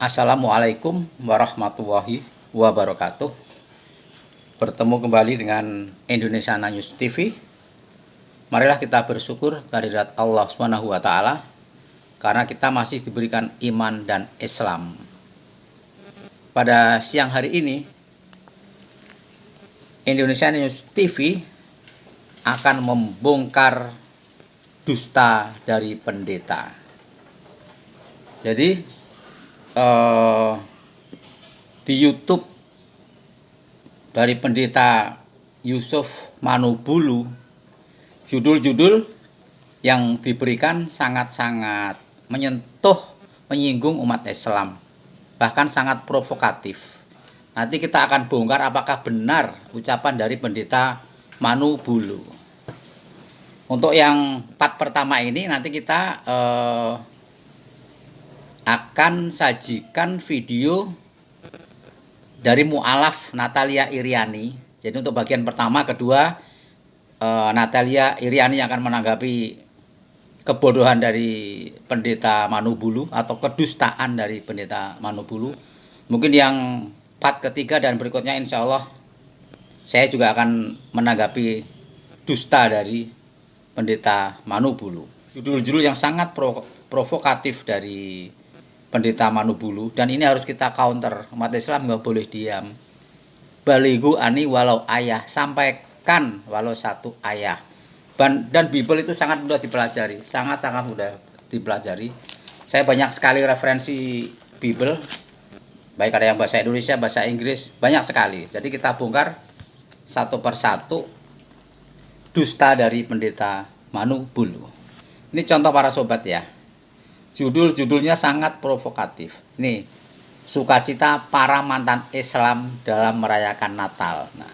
Assalamualaikum warahmatullahi wabarakatuh. Bertemu kembali dengan Indonesia News TV. Marilah kita bersyukur kehadirat Allah Subhanahu wa taala karena kita masih diberikan iman dan Islam. Pada siang hari ini, Indonesia News TV akan membongkar dusta dari pendeta. Jadi di YouTube dari pendeta Yusuf Manubulu, judul-judul yang diberikan sangat-sangat menyentuh, menyinggung umat Islam, bahkan sangat provokatif. Nanti kita akan bongkar apakah benar ucapan dari pendeta Manubulu. Untuk yang part pertama ini nanti kita akan sajikan video dari mu'alaf Natalia Iriani. Jadi untuk bagian pertama, kedua, Natalia Iriani akan menanggapi kebodohan dari pendeta Manubulu atau kedustaan dari pendeta Manubulu. Mungkin yang part ketiga dan berikutnya insya Allah saya juga akan menanggapi dusta dari pendeta Manubulu. Judul-judul yang sangat provokatif dari pendeta Manubulu, dan ini harus kita counter. Umat Islam nggak boleh diam. Balighu ani walau ayah, sampaikan walau satu ayah. Dan Bible itu sangat mudah dipelajari, sangat-sangat mudah dipelajari. Saya banyak sekali referensi Bible, baik ada yang bahasa Indonesia, bahasa Inggris, banyak sekali. Jadi kita bongkar satu persatu dusta dari pendeta Manubulu. Ini contoh para sobat ya. Judul-judulnya sangat provokatif. Nih, sukacita para mantan Islam dalam merayakan Natal. Nah,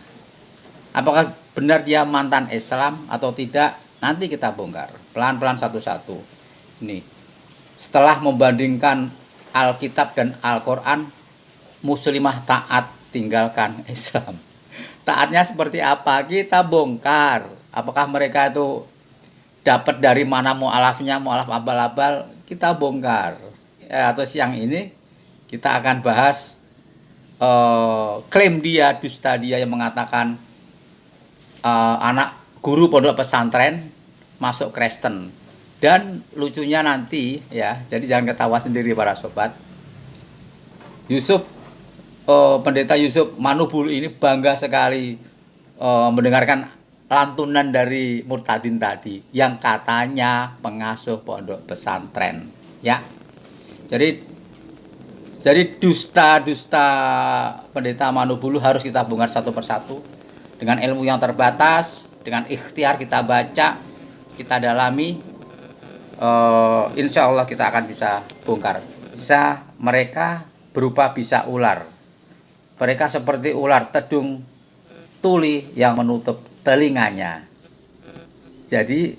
apakah benar dia mantan Islam atau tidak? Nanti kita bongkar pelan-pelan satu-satu. Nih, setelah membandingkan Alkitab dan Al-Quran, muslimah taat tinggalkan Islam. Taatnya seperti apa? Kita bongkar. Apakah mereka itu dapat dari mana mu'alafnya, mu'alaf abal-abal? Kita bongkar. Atau siang ini kita akan bahas klaim dia, dusta dia yang mengatakan anak guru pondok pesantren masuk Kristen. Dan lucunya nanti ya, jadi jangan ketawa sendiri para sobat. Pendeta Yusuf Manubulu ini bangga sekali mendengarkan lantunan dari Murtadin tadi yang katanya pengasuh pondok pesantren ya. Jadi dusta-dusta pendeta Manubulu harus kita bongkar satu persatu dengan ilmu yang terbatas, dengan ikhtiar kita baca, kita dalami. Insya Allah kita akan bisa bongkar. Bisa mereka berupa bisa ular. Mereka seperti ular tedung tuli yang menutup telinganya. Jadi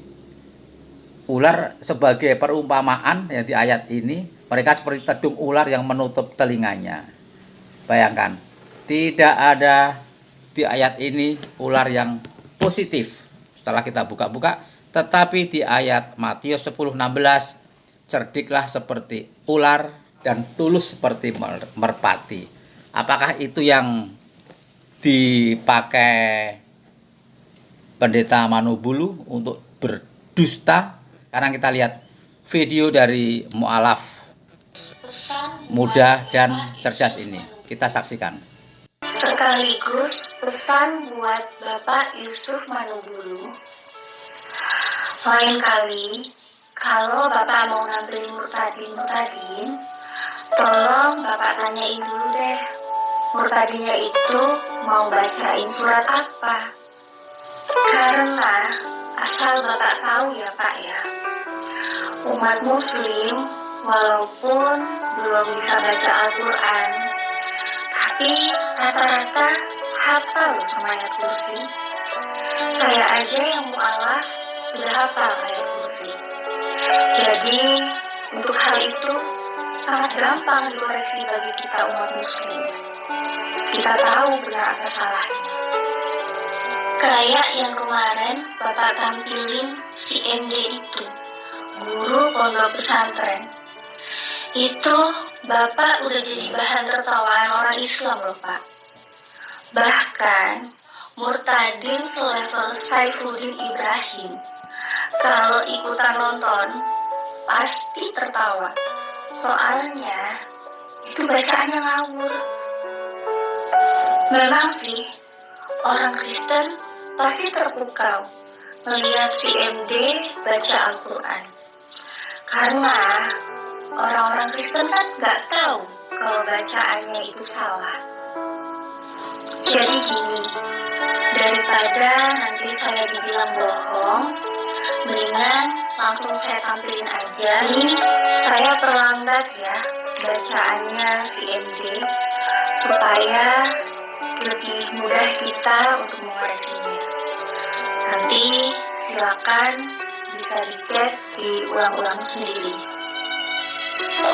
ular sebagai perumpamaan ya di ayat ini, mereka seperti tedung ular yang menutup telinganya. Bayangkan, tidak ada di ayat ini ular yang positif setelah kita buka-buka, tetapi di ayat Matius 10:16, cerdiklah seperti ular dan tulus seperti merpati. Apakah itu yang dipakai pendeta Manubulu untuk berdusta? Karena kita lihat video dari mu'alaf muda dan cerdas ini, kita saksikan. Sekaligus pesan buat Bapak Yusuf Manubulu. Lain kali kalau Bapak mau nampilin Murtadin, tolong Bapak tanyain dulu deh, Murtadinnya itu mau bacain surat apa. Karena asal Bapak tahu ya Pak ya, umat muslim walaupun belum bisa baca Al-Quran, tapi rata-rata hafal semua ayat kursi. Saya aja yang mu'alaf sudah hafal ayat kursi. Jadi untuk hal itu sangat gampang dikoreksi bagi kita umat muslim. Kita tahu benar apa salahnya. Kayak yang kemarin Bapak tampilin si MD itu, guru pondok pesantren. Itu Bapak udah jadi bahan tertawaan orang Islam loh Pak. Bahkan murtadin selevel Saifuddin Ibrahim kalau ikutan nonton pasti tertawa. Soalnya itu bacaannya ngawur. Memang sih orang Kristen pasti terpukau melihat si MD baca Al-Quran. Karena orang-orang Kristen kan nggak tahu kalau bacaannya itu salah. Jadi gini, daripada nanti saya dibilang bohong, mendingan langsung saya tampilin aja. Ini saya perlambat ya bacaannya si MD supaya lebih mudah kita untuk mengoreksinya. Nanti silakan bisa dicek diulang-ulang sendiri.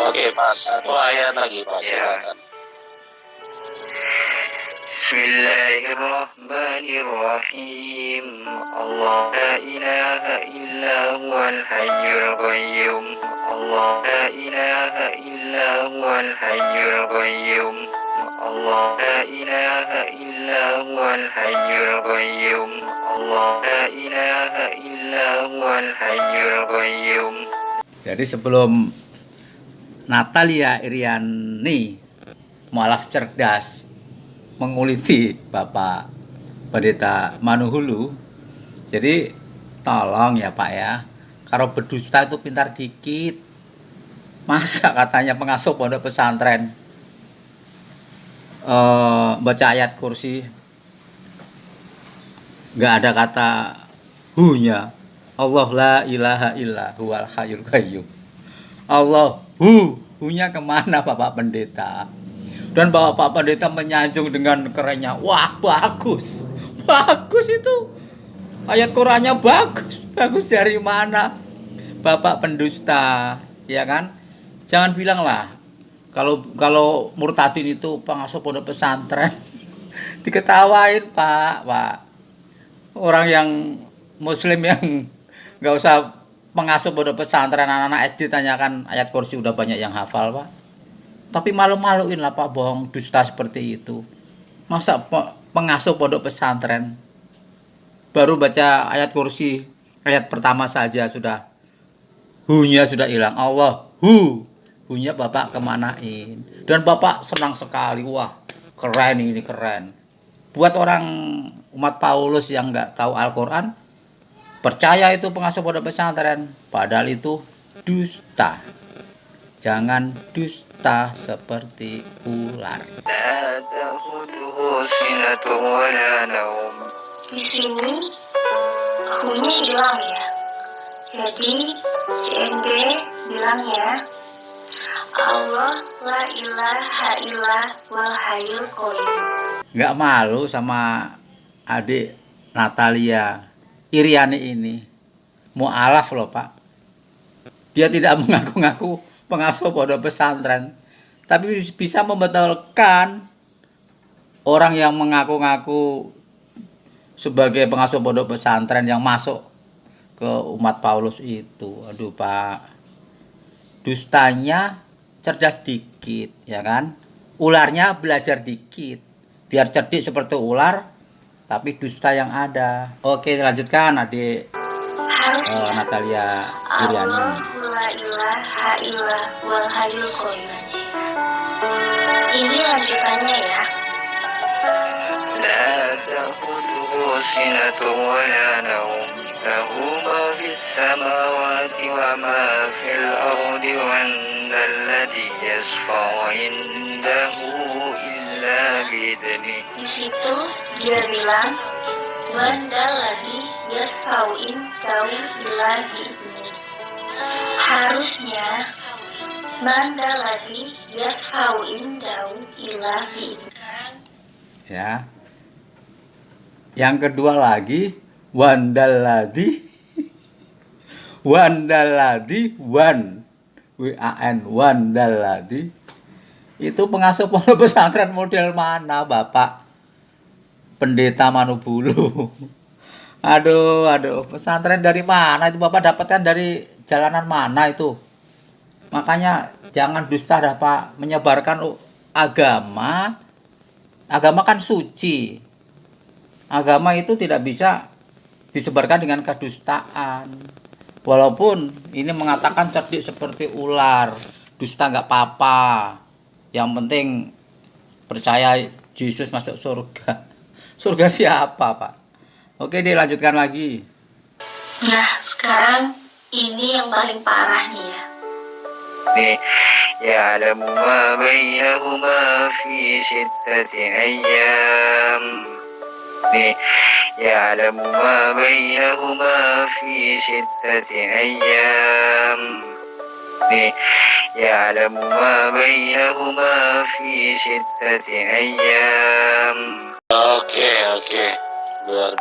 Oke Mas, satu ayat lagi Mas, silakan. Bismillahirrahmanirrahim. Allah la ilaha illa huwal hayyul qayyum. Allah la ilaha illa huwal hayyul qayyum. Allah la ilaha illa huwal hayyul qayyum. Allah la ilaha illa huwal hayyul qayyum. Jadi sebelum Natalia Iriani mualaf cerdas menguliti Bapak Pendeta Manuhulu, jadi tolong ya Pak ya, kalau berdusta itu pintar dikit. Masa katanya pengasuh pondok pesantren baca ayat kursi nggak ada kata hunya. Allah la ilaha illa huwal hayyul qayyum. Allah hunya kemana Bapak Pendeta? Dan Bapak Pendeta menyanjung dengan kerennya. Wah bagus, bagus itu ayat Qurannya bagus. Bagus dari mana Bapak pendusta, ya kan? Jangan bilang lah kalau murtadin itu pengasuh pondok pesantren. Diketawain Pak. Orang yang Muslim yang nggak usah pengasuh pondok pesantren, anak-anak SD tanyakan ayat kursi udah banyak yang hafal Pak. Tapi malu-maluin lah Pak, bohong dusta seperti itu. Masa pengasuh pondok pesantren baru baca ayat kursi ayat pertama saja sudah hunya sudah hilang. Allah hunya Bapak kemanain? Dan Bapak senang sekali. Wah keren ini, keren. Buat orang umat Paulus yang nggak tahu Al-Quran, percaya itu pengasuh pondok pesantren, padahal itu dusta. Jangan dusta seperti ular. Di sini hunya hilang ya. Jadi si MD bilangnya Allah la ilaha illa wal hayyul qayyum. Nggak malu sama adik Natalia Iriani ini. Mu'alaf loh Pak. Dia tidak mengaku-ngaku pengasuh pondok pesantren, tapi bisa membetulkan orang yang mengaku-ngaku sebagai pengasuh pondok pesantren yang masuk ke umat Paulus itu. Aduh Pak, dustanya cerdas dikit ya kan, ularnya belajar dikit biar cerdik seperti ular, tapi dusta yang ada. Oke lanjutkan adik Natalia Iriani. Allah la ilaha illa wal hayyul qayyum. Ini lanjutannya ya. La ta'khudhuhu sinatun wa la nawm. Lahu ma fis samawati wa ma fil ardi wan alladhi yasfa'u indahu illa bi'idhnih. Di situ dia bilang Wanda lagi yasfauin daun ila bi'idhnih. Harusnya Manda lagi yasfauin daun ila bi'idhnih. Ya. Yang kedua lagi wandaladi wandaladi itu pengasuh pondok pesantren model mana Bapak Pendeta Manubulu? Aduh, pesantren dari mana itu Bapak dapatkan, dari jalanan mana itu? Makanya jangan dusta dapat menyebarkan agama. Agama kan suci. Agama itu tidak bisa disebarkan dengan kedustaan. Walaupun ini mengatakan cerdik seperti ular, dusta nggak apa-apa. Yang penting percaya Yesus masuk surga. Surga siapa, Pak? Oke, dilanjutkan lagi. Nah, sekarang ini yang paling parah nih ya. يعلم ما بينهما في 6 أيام يعلم ما بينهما في 6 أيام يعلم ما بينهما في 6 أيام. Oke. Luar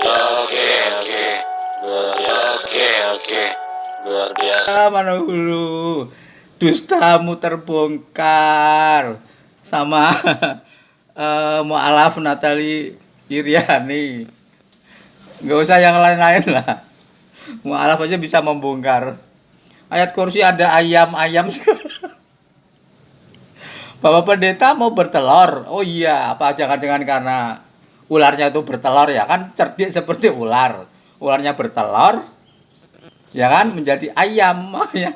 biasa. Manugulu, dustamu terbongkar sama mu'alaf Natali Iriani. Nggak usah yang lain-lain lah. Mu'alaf aja bisa membongkar. Ayat kursi ada ayam-ayam. Bapak pendeta mau bertelur. Oh iya, apa jangan-jangan karena ularnya itu bertelur ya kan, cerdik seperti ular. Ularnya bertelur, ya kan, menjadi ayam ya.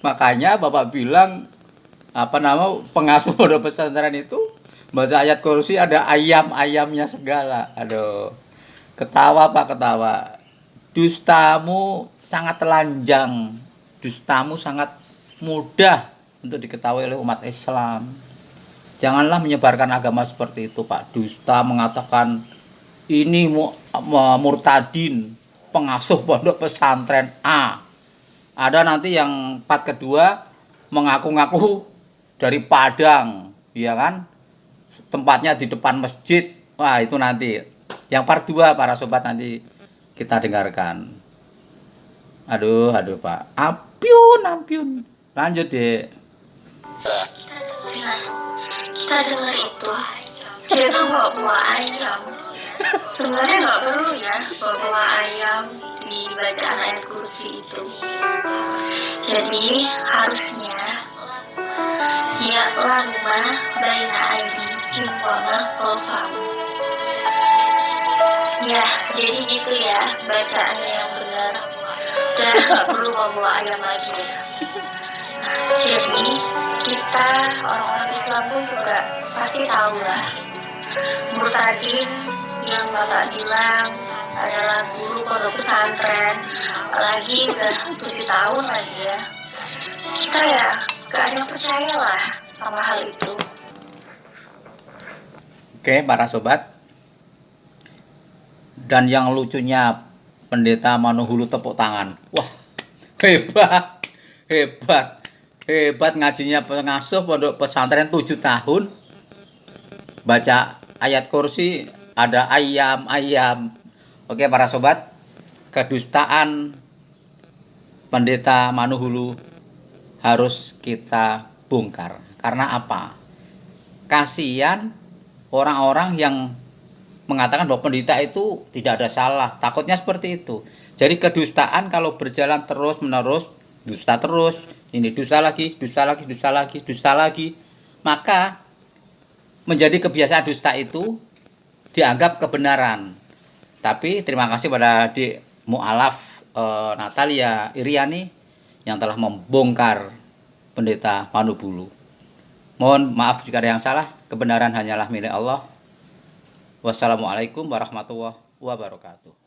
Makanya Bapak bilang pengasuh pondok pesantren itu baca ayat kursi ada ayam-ayamnya segala. Aduh, ketawa Pak, ketawa. Dustamu sangat telanjang, dustamu sangat mudah untuk diketahui oleh umat Islam. Janganlah menyebarkan agama seperti itu, Pak. Dusta mengatakan ini murtadin, pengasuh pondok pesantren A. Ada nanti yang part kedua mengaku-ngaku dari Padang, ya kan? Tempatnya di depan masjid. Wah, itu nanti. Yang part 2 para sobat nanti kita dengarkan. Aduh, Pak. Ampiun. Lanjut, Dek. Kita dengar itu, dia tuh bawa ayam. Sebenarnya nggak perlu ya bawa ayam di bacaan ayat kursi itu. Jadi harusnya ya lama baina aidihim wa ma khalfahum. Ya, jadi gitu ya bacaannya yang benar. Dan nggak perlu bawa ayam lagi ya. Jadi kita orang-orang Islam pun juga pasti tahu lah, murtadin yang Bapak bilang adalah guru pondok pesantren, apalagi udah 7 tahun lagi ya. Kita ya gak ada yang percaya lah sama hal itu. Oke, para sobat. Dan yang lucunya Pendeta Manuhulu tepuk tangan. Wah, hebat ngajinya pengasuh pondok pesantren 7 tahun. Baca ayat kursi ada ayam. Oke para sobat, kedustaan Pendeta Manuhulu harus kita bongkar. Karena apa? Kasihan orang-orang yang mengatakan bahwa pendeta itu tidak ada salah. Takutnya seperti itu. Jadi kedustaan kalau berjalan terus menerus, dusta terus, ini dusta lagi, maka menjadi kebiasaan dusta itu dianggap kebenaran. Tapi terima kasih pada Dik Mu'alaf Natalia Iriani yang telah membongkar Pendeta Manuhulu. Mohon maaf jika ada yang salah, kebenaran hanyalah milik Allah. Wassalamualaikum warahmatullahi wabarakatuh.